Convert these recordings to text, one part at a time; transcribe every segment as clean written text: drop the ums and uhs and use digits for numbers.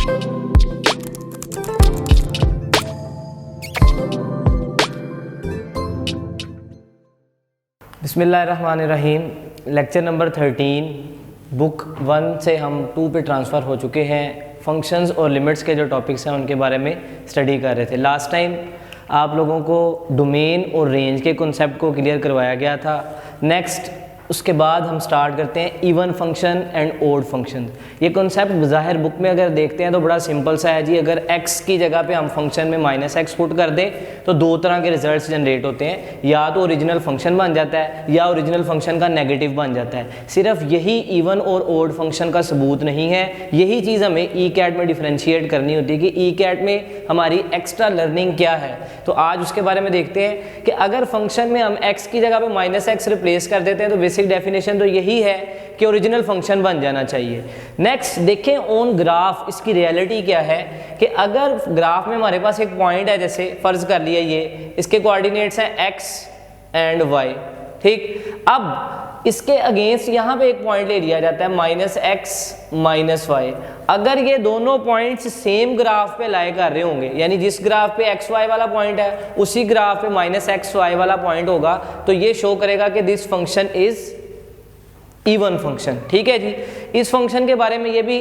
बिस्मिल्लाहिर्रहमानिर्रहीम। Lecture number 13 book 1 से हम 2 पे ट्रांसफ़र हो चुके हैं। फंक्शंस और लिमिट्स के जो टॉपिक्स हैं उनके बारे में स्टडी कर रहे थे। लास्ट टाइम आप लोगों को डोमेन और रेंज के कॉन्सेप्ट को क्लियर करवाया गया था। नेक्स्ट उसके बाद हम स्टार्ट करते हैं even function and odd function. ये कॉन्सेप्ट ज़ाहिर बुक में अगर देखते हैं तो बड़ा सिंपल सा है जी। अगर x की जगह पे हम फंक्शन में -x पुट कर दें तो दो तरह के रिजल्ट्स जनरेट होते हैं, या तो ओरिजिनल फंक्शन बन जाता है या ओरिजिनल फंक्शन का नेगेटिव बन जाता है। सिर्फ यही इवन और ओड फंक्शन का सबूत नहीं है, यही चीज़ हमें ई कैट में डिफ्रेंशिएट करनी होती है कि ई कैट में हमारी एक्स्ट्रा लर्निंग क्या है। तो आज उसके बारे में देखते हैं कि अगर फंक्शन में हम x की जगह पे -x रिप्लेस कर देते हैं तो बेसिक डेफिनेशन तो यही है कि ओरिजिनल फंक्शन बन जाना चाहिए। नेक्स्ट देखें ऑन ग्राफ इसकी रियलिटी क्या है कि अगर ग्राफ में हमारे पास एक पॉइंट है, जैसे फर्ज कर लिया ये इसके कोऑर्डिनेट्स हैं x एंड y, ठीक। अब इसके अगेंस्ट यहाँ पे एक पॉइंट ले लिया जाता है -x -y। अगर ये दोनों पॉइंट्स सेम ग्राफ पे लाए कर रहे होंगे, यानी जिस ग्राफ पे xy वाला पॉइंट है उसी ग्राफ पे -xy वाला पॉइंट होगा, तो ये शो करेगा कि this function is even function, ठीक है जी। इस फंक्शन के बारे में ये भी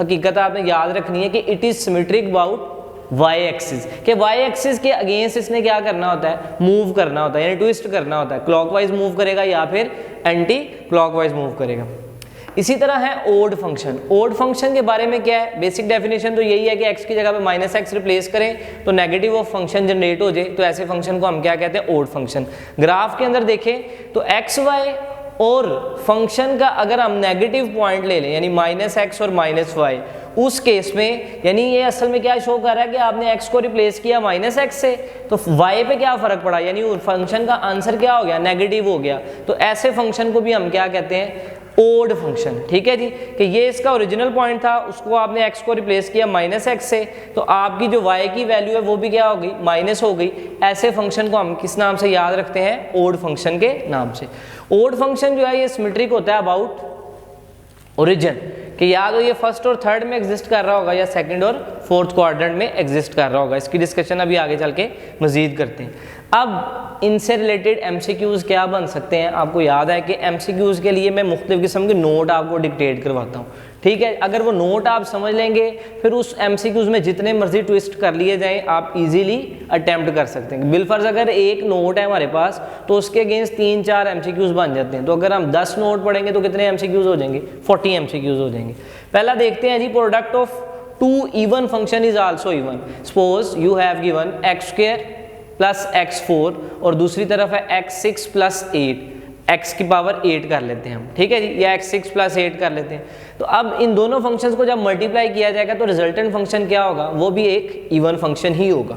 हकीकत आपने याद रखनी है कि it is symmetric about y axis, कि y एक्सिस के अगेंस्ट इसने क्या करना होता है, मूव करना होता है, यानी ट्विस्ट करना होता है। क्लॉकवाइज मूव करेगा या फिर एंटी क्लॉकवाइज मूव करेगा। इसी तरह है ओड फंक्शन। ओड फंक्शन के बारे में क्या है, बेसिक डेफिनेशन तो यही है कि x की जगह पे -x रिप्लेस करें तो नेगेटिव ऑफ फंक्शन जनरेट हो जाए, तो ऐसे फंक्शन को हम क्या कहते हैं, ओड फंक्शन। ग्राफ के अंदर देखें तो xy और फंक्शन का अगर हम नेगेटिव पॉइंट ले लें, यानी -x और -y, उस केस में यानी ये असल में क्या शो कर रहा है कि आपने x को रिप्लेस किया -x से, तो y पे क्या फ़र्क पड़ा, यानी फंक्शन का आंसर क्या हो गया, नेगेटिव हो गया। तो ऐसे फंक्शन को भी हम क्या कहते हैं, ओड फंक्शन, ठीक है जी। कि ये इसका ओरिजिनल पॉइंट था, उसको आपने x को रिप्लेस किया -x से, तो आपकी जो y की वैल्यू है वो भी क्या हो गई, माइनस हो गई। ऐसे फंक्शन को हम किस नाम से याद रखते हैं, ओड फंक्शन के नाम से। ओड फंक्शन जो है ये सिमेट्रिक होता है अबाउट ओरिजिन, कि या तो ये फर्स्ट और थर्ड में एग्जिस्ट कर रहा होगा या सेकंड और फोर्थ क्वाड्रेंट में एग्जिस्ट कर रहा होगा। इसकी डिस्कशन अभी आगे चल के मजीद करते हैं। अब इनसे रिलेटेड एमसीक्यूज़ क्या बन सकते हैं, आपको याद है कि एमसीक्यूज़ के लिए मैं मुख्तलिफ किस्म के नोट आपको डिक्टेट करवाता हूँ, ठीक है। अगर वो नोट आप समझ लेंगे फिर उस एमसीक्यूज़ में जितने मर्जी ट्विस्ट कर लिए जाएं आप इजीली अटेम्प्ट कर सकते हैं। बिलफर्ज अगर एक नोट है हमारे पास तो उसके अगेंस्ट 3-4 एमसीक्यूज़ बन जाते हैं। तो अगर हम 10 नोट पढ़ेंगे तो कितने एमसीक्यूज़ हो जाएंगे, 40 एमसीक्यूज़ हो जाएंगे। पहला देखते हैं ji, product of 2 even function is also even. Suppose you have given x² + x4 और दूसरी तरफ है x6 + 8, x की पावर 8 कर लेते हैं हम, ठीक है जी, या x6 + 8 कर लेते हैं। तो अब इन दोनों फंक्शंस को जब मल्टीप्लाई किया जाएगा तो रिजल्टेंट फंक्शन क्या होगा, वो भी एक इवन फंक्शन ही होगा।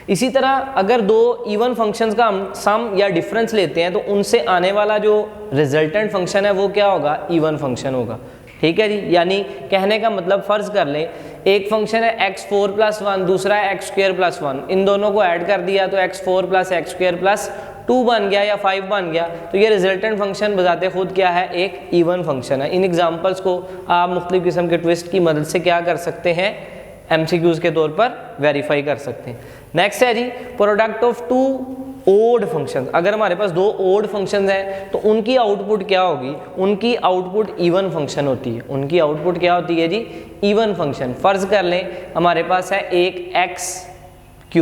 इसी तरह अगर दो इवन फंक्शंस का हम सम या डिफरेंस लेते हैं तो उनसे आने वाला जो रिजल्टेंट फंक्शन है वो क्या होगा, इवन फंक्शन होगा, ठीक है जी। यानी कहने का मतलब फ़र्ज़ कर लें एक फंक्शन है x4 + 1, दूसरा है x² + 1, इन दोनों को ऐड कर दिया तो x4 + x² + 2 बन गया या 5 बन गया। तो ये रिजल्टेंट फंक्शन बजाते खुद क्या है, एक इवन फंक्शन है। इन एग्जांपल्स को आप मुख्तलिफ किस्म के ट्विस्ट की मदद से क्या कर सकते हैं, एमसीक्यूज़ के तौर पर वेरीफाई कर सकते हैं। नेक्स्ट है जी, प्रोडक्ट ऑफ 2 ओड फंक्शन। अगर हमारे पास 2 ओड फंक्शन हैं तो उनकी आउटपुट क्या होगी, उनकी आउटपुट इवन फंक्शन होती है। उनकी आउटपुट क्या होती है जी, इवन फंक्शन। फ़र्ज़ कर लें हमारे पास है एक x³ +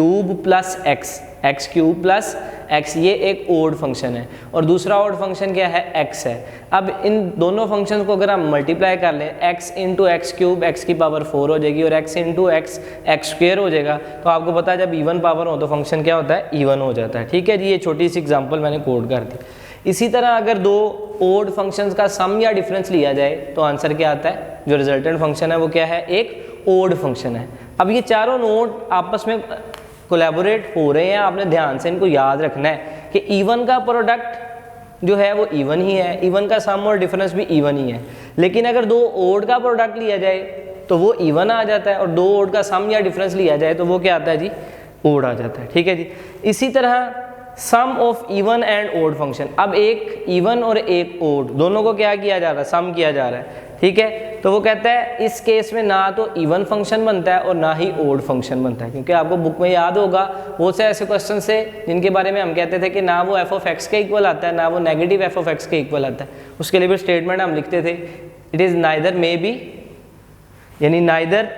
x³ + x, ये एक ओड फंक्शन है, और दूसरा ओड फंक्शन क्या है, x है। अब इन दोनों फंक्शन को अगर हम मल्टीप्लाई कर लें, x × x³ x की पावर 4 हो जाएगी और x × x x² हो जाएगा। तो आपको पता है जब इवन पावर हो तो फंक्शन क्या होता है, इवन हो जाता है, ठीक है जी। ये छोटी सी एग्जांपल मैंने कोड कर दी। इसी तरह अगर 2 ओड फंक्शंस का सम या डिफरेंस लिया जाए तो आंसर क्या आता है, जो रिजल्टेंट फंक्शन है वो क्या है, एक ओड फंक्शन है। अब ये चारों नोट आपस में कोलैबोरेट हो रहे हैं, आपने ध्यान से इनको याद रखना है कि इवन का प्रोडक्ट जो है वो इवन ही है, इवन का सम और डिफरेंस भी इवन ही है। लेकिन अगर 2 ओड का प्रोडक्ट लिया जाए तो वो इवन आ जाता है, और 2 ओड का सम या डिफरेंस लिया जाए तो वो क्या आता है जी, ओड आ जाता है, ठीक है जी। इसी तरह sum of even and odd function. अब एक इवन और एक ओड दोनों को क्या किया जा रहा है, सम किया जा रहा है, ठीक है। तो वो कहता है इस केस में ना तो इवन फंक्शन बनता है और ना ही ओड फंक्शन बनता है, क्योंकि आपको बुक में याद होगा बहुत से ऐसे क्वेश्चन से जिनके बारे में हम कहते थे कि ना वो एफ ऑफ एक्स के इक्वल आता है ना वो नेगेटिव एफ ऑफ एक्स के इक्वल आता है। उसके लिए भी स्टेटमेंट हम लिखते थे it is neither may be, यानी नाइदर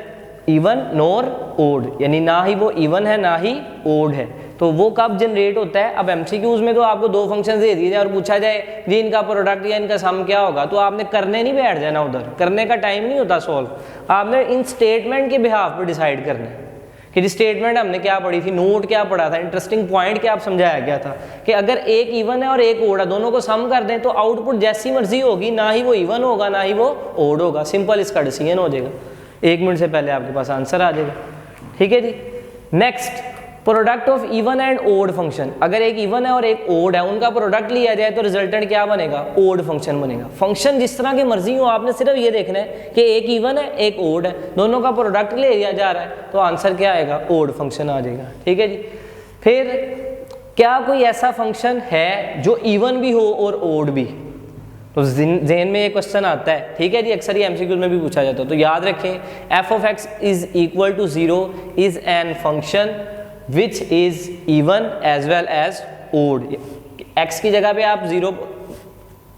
इवन नॉर ओड, यानी ना ही वो इवन है ना ही ओड है। तो वो कब जनरेट होता है? अब एमसीक्यूज में तो आपको दो फंक्शन दे दिए जाए और पूछा जाए जी इनका प्रोडक्ट या इनका सम क्या होगा, तो आपने करने नहीं बैठ जाना, उधर करने का टाइम नहीं होता सॉल्व, आपने इन स्टेटमेंट के बिहाफ पर डिसाइड करना है कि स्टेटमेंट हमने क्या पढ़ी थी, नोट क्या पढ़ा था, इंटरेस्टिंग पॉइंट क्या आप समझाया गया था कि अगर एक इवन है और एक ओड है, दोनों को सम कर दें तो आउटपुट जैसी मर्जी होगी, ना ही वो इवन होगा ना ही वो ओड होगा। सिंपल इसका डिसीजन हो जाएगा, 1 मिनट से पहले आपके पास आंसर आ जाएगा। ठीक है ji. Next, product of even and odd function. अगर एक इवन है और एक ओड है, उनका प्रोडक्ट लिया जाए तो रिजल्टेंट क्या बनेगा? ओड फंक्शन बनेगा। फंक्शन जिस तरह के मर्जी हो, आपने सिर्फ ये देखना है कि एक इवन है एक ओड है, दोनों का प्रोडक्ट ले लिया जा रहा है तो आंसर क्या आएगा? ओड फंक्शन आ जाएगा। ठीक है जी। फिर क्या कोई ऐसा फंक्शन है जो इवन भी हो और ओड भी? तो ज़हन में ये क्वेश्चन आता है। ठीक है जी, अक्सर ये एमसीक्यू में भी पूछा जाता है, तो याद रखें F of x is equal to 0 is an function which is even as well as odd. X की जगह पे आप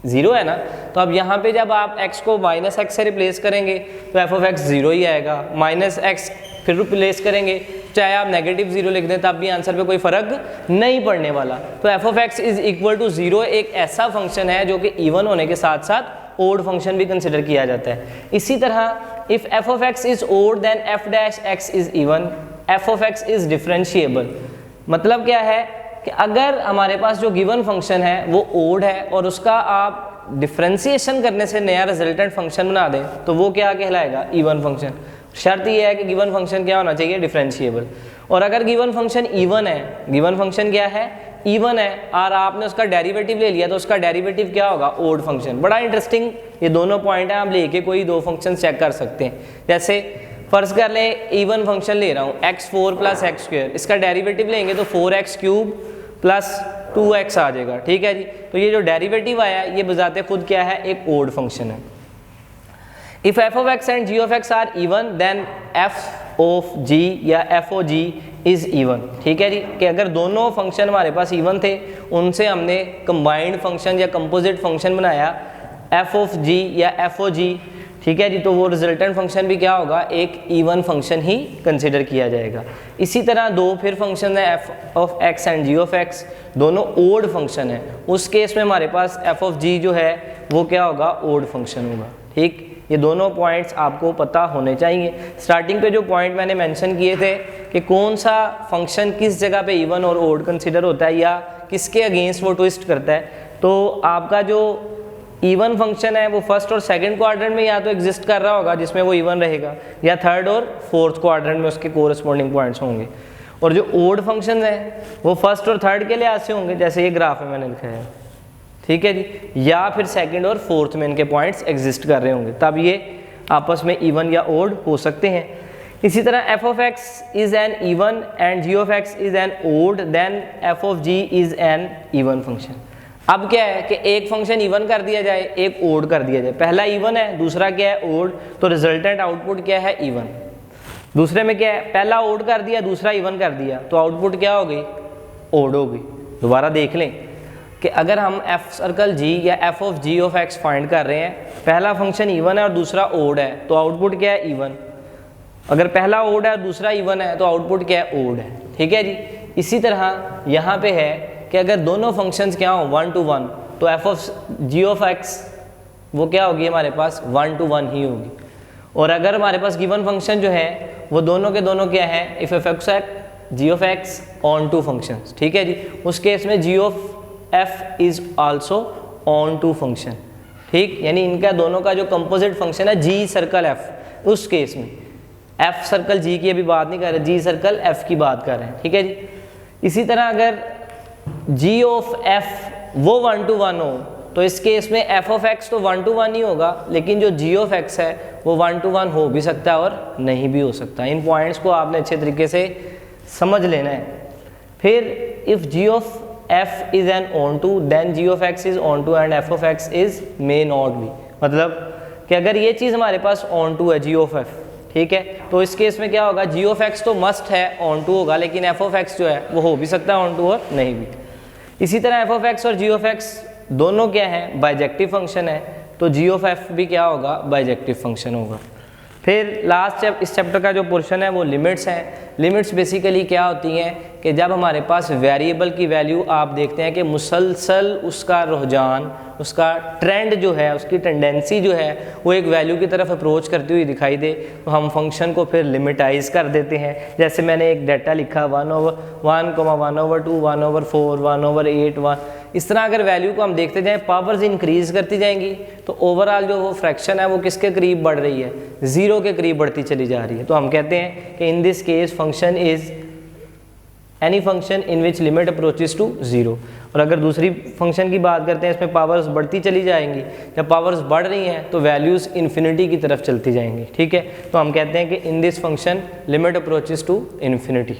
जीरो है ना, तो अब यहाँ पे जब आप x को माइनस एक्स से रिप्लेस करेंगे तो एफ ऑफ एक्स 0 ही आएगा, माइनस एक्स फिर रिप्लेस करेंगे, चाहे आप नेगेटिव 0 लिख दें तब भी आंसर पे कोई फर्क नहीं पड़ने वाला। तो F of x is equal to 0 एक ऐसा फंक्शन है जो कि इवन होने के साथ साथ ओड फंक्शन भी कंसिडर किया जाता है। इसी तरह if F of x is odd then F dash X is even, F of x is differentiable. मतलब क्या है कि अगर हमारे पास जो गिवन फंक्शन है वो ओड है और उसका आप डिफरेंशिएशन करने से नया रिजल्टेंट फंक्शन बना दें तो वो क्या कहलाएगा? Even function. शर्त ये है कि गिवन फंक्शन क्या होना चाहिए? डिफरेंशिएबल। और अगर गिवन फंक्शन इवन है, गिवन फंक्शन क्या है? इवन है, और आपने उसका डेरिवेटिव ले लिया तो उसका डेरिवेटिव क्या होगा? Odd function. बड़ा इंटरेस्टिंग ये दोनों पॉइंट है, आप लेके कोई दो फंक्शन चेक कर सकते हैं। जैसे फर्ज कर ले इवन फंक्शन ले रहा हूँ x4 प्लस एक्स स्क्वायर, इसका डेरिवेटिव लेंगे तो 4x क्यूब प्लस 2x आ जाएगा। ठीक है जी। तो ये जो डेरिवेटिव आया ये बजाते खुद क्या है? एक ओड फंक्शन है। If F of x and g of x are even then f of g या f o g is even. ठीक है जी, कि अगर दोनों फंक्शन हमारे पास इवन थे, उनसे हमने कंबाइंड फंक्शन या कंपोजिट फंक्शन बनाया एफ ऑफ जी या एफ ओ जी। ठीक है जी, तो वो रिजल्टेंट फंक्शन भी क्या होगा? एक इवन फंक्शन ही कंसिडर किया जाएगा। इसी तरह दो फिर फंक्शन है f of x and g of x, दोनों ओड फंक्शन है, उस केस में हमारे पास एफ ऑफ जी जो है वो क्या होगा? ओड फंक्शन होगा। ठीक, ये दोनों पॉइंट्स आपको पता होने चाहिए। स्टार्टिंग पे जो पॉइंट मैंने मेंशन किए थे कि कौन सा फंक्शन किस जगह पे इवन और ओड कंसिडर होता है या किसके अगेंस्ट वो ट्विस्ट करता है, तो आपका जो इवन फंक्शन है वो फर्स्ट और सेकंड क्वाड्रेंट में या तो एग्जिस्ट कर रहा होगा जिसमें वो इवन रहेगा, या थर्ड और फोर्थ क्वाड्रेंट में उसके कोरस्पॉन्डिंग पॉइंट्स होंगे। और जो ओड फंक्शन है वो फर्स्ट और थर्ड के लिहाज से होंगे, जैसे ये ग्राफ में मैंने लिखा है। ठीक है जी, या फिर सेकंड और फोर्थ में इनके पॉइंट्स एग्जिस्ट कर रहे होंगे, तब ये आपस में इवन या ओड हो सकते हैं। इसी तरह f of x is an even and g of x is an odd then f of g is an even function. अब क्या है कि एक फंक्शन इवन कर दिया जाए, एक ओड कर दिया जाए। पहला इवन है, दूसरा क्या है? ओड, तो रिजल्टेंट आउटपुट क्या है? इवन। दूसरे में क्या है? पहला ओड कर दिया, दूसरा इवन कर दिया, तो आउटपुट क्या हो गई? ओड हो गई। दोबारा देख लें कि अगर हम एफ सर्कल जी या f of g of x find कर रहे हैं, पहला फंक्शन इवन है और दूसरा ओड है, तो आउटपुट क्या है? इवन। अगर पहला ओड है और दूसरा इवन है तो आउटपुट क्या है? ओड है। ठीक है जी। इसी तरह यहाँ पे है कि अगर दोनों फंक्शंस क्या हो? 1 to 1, तो F of g of x वो क्या होगी? हमारे पास 1 to 1 ही होगी। और अगर हमारे पास गिवन फंक्शन जो है वो दोनों के दोनों क्या है? If f x g of x onto functions. ठीक है जी, उस केस में g of f is also onto function. ठीक, यानी इनका दोनों का जो कंपोजिट फंक्शन है जी सर्कल एफ, उस केस में एफ सर्कल जी की अभी बात नहीं कर रहे, जी सर्कल एफ की बात कर रहे हैं। ठीक है जी। इसी तरह अगर जी ऑफ एफ वो 1 to 1 हो तो इस केस में एफ ऑफ एक्स तो 1 to 1 ही होगा, लेकिन जो जी ऑफ एक्स है वो 1 to 1 हो भी सकता है और नहीं भी हो सकता। इन पॉइंट्स को आपने अच्छे तरीके से समझ लेना है। फिर if g of f is an onto then g of x is onto and f of x is may not be. मतलब कि अगर ये चीज़ हमारे पास ऑन टू है जी ऑफ एफ, ठीक है, तो इस केस में क्या होगा, जी ऑफ एक्स तो मस्ट है ऑन टू होगा, लेकिन एफ ऑफ एक्स जो है वो हो भी सकता है ऑन टू और नहीं भी। इसी तरह एफ ऑफ एक्स और जी ऑफ एक्स दोनों क्या है, बाइजेक्टिव फंक्शन है, तो जी ऑफ एफ भी क्या होगा, बाइजेक्टिव फंक्शन होगा। फिर लास्ट इस चैप्टर का जो पोर्शन है वो लिमिट्स हैं। लिमिट्स बेसिकली क्या होती हैं कि जब हमारे पास वेरिएबल की वैल्यू आप देखते हैं कि मुसलसल उसका रुझान, उसका ट्रेंड जो है, उसकी टेंडेंसी जो है वो एक वैल्यू की तरफ अप्रोच करती हुई दिखाई दे, तो हम फंक्शन को फिर लिमिटाइज कर देते हैं। जैसे मैंने एक डाटा लिखा 1/1, 1/4, 1/8, 1, इस तरह अगर वैल्यू को हम देखते जाएं, पावर्स इंक्रीज करती जाएंगी तो ओवरऑल जो वो फ्रैक्शन है वो किसके करीब बढ़ रही है, ज़ीरो के करीब बढ़ती चली जा रही है। तो हम कहते हैं कि in this case function is any function in which limit approaches to zero. और अगर दूसरी फंक्शन की बात करते हैं, इसमें पावर्स बढ़ती चली जाएंगी, जब पावर्स बढ़ रही हैं तो वैल्यूज़ इन्फिनिटी की तरफ चलती जाएंगी, ठीक है। तो हम कहते हैं कि in this function limit approaches to infinity.